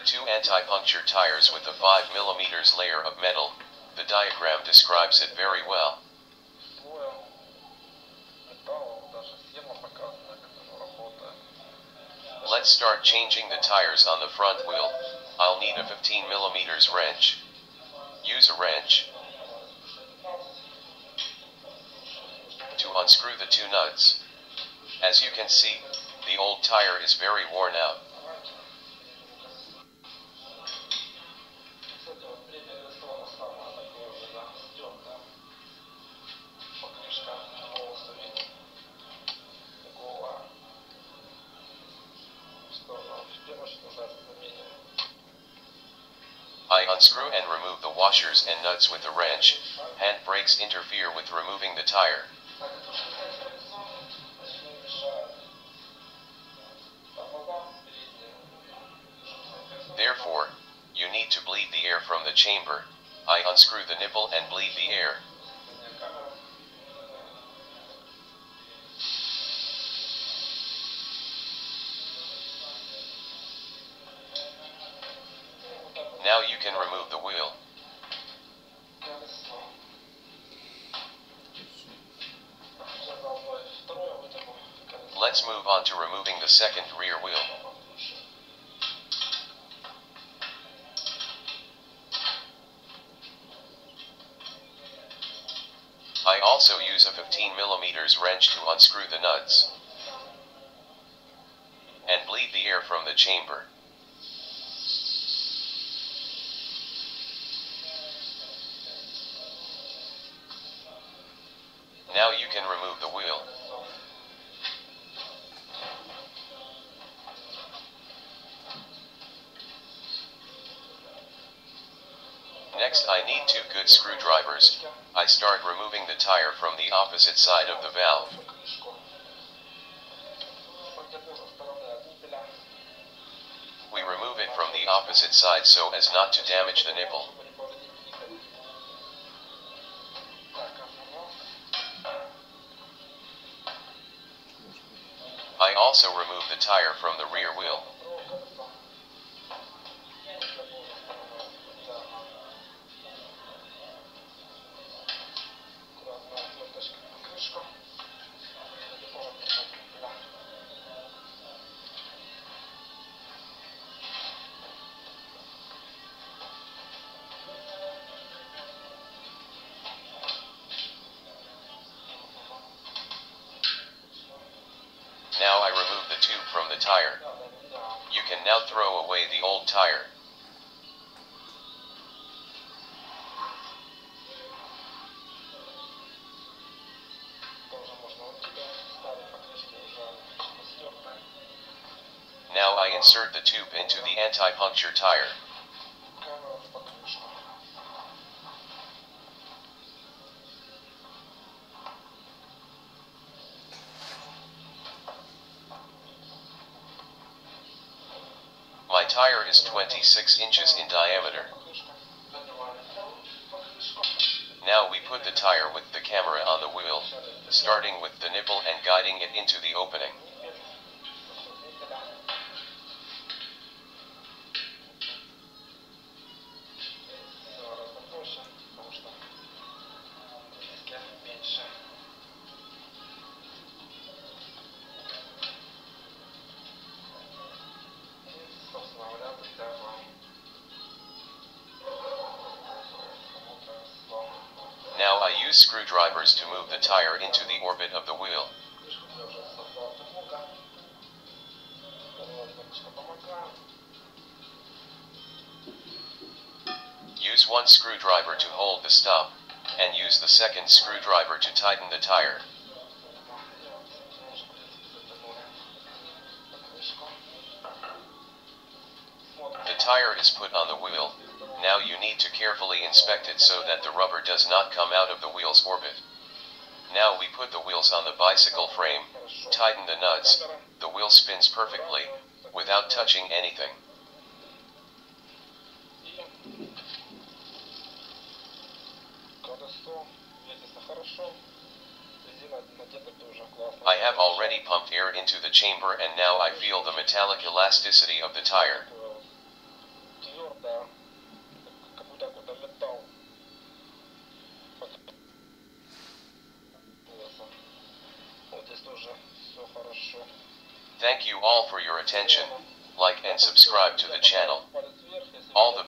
two anti-puncture tires with a 5 mm layer of metal. The diagram describes it very well. Let's start changing the tires on the front wheel. I'll need a 15 mm wrench. Use a wrench to unscrew the two nuts. As you can see, the old tire is very worn out. I unscrew and remove the washers and nuts with a wrench. Hand brakes interfere with removing the tire. Therefore, you need to bleed the air from the chamber. I unscrew the nipple and bleed the air. Now you can remove the wheel. Let's move on to removing the second rear wheel. I also use a 15 mm wrench to unscrew the nuts and bleed the air from the chamber. Now you can remove the wheel. Next, I need two good screwdrivers. I start removing the tire from the opposite side of the valve. We remove it from the opposite side so as not to damage the nipple. I also remove the tire from the rear wheel. Now I remove the tube from the tire. You can now throw away the old tire. Now I insert the tube into the anti-puncture tire. My tire is 26 inches in diameter. Now we put the tire with the camera on the wheel, starting with the nipple and guiding it into the opening. Now I use screwdrivers to move the tire into the orbit of the wheel. Use one screwdriver to hold the stop, and use the second screwdriver to tighten the tire. The tire is put on the wheel. Now you need to carefully inspect it so that the rubber does not come out of the wheel's orbit. Now we put the wheels on the bicycle frame, tighten the nuts, the wheel spins perfectly, without touching anything. I have already pumped air into the chamber and now I feel the metallic elasticity of the tire. Thank you all for your attention. Like and subscribe to the channel. All the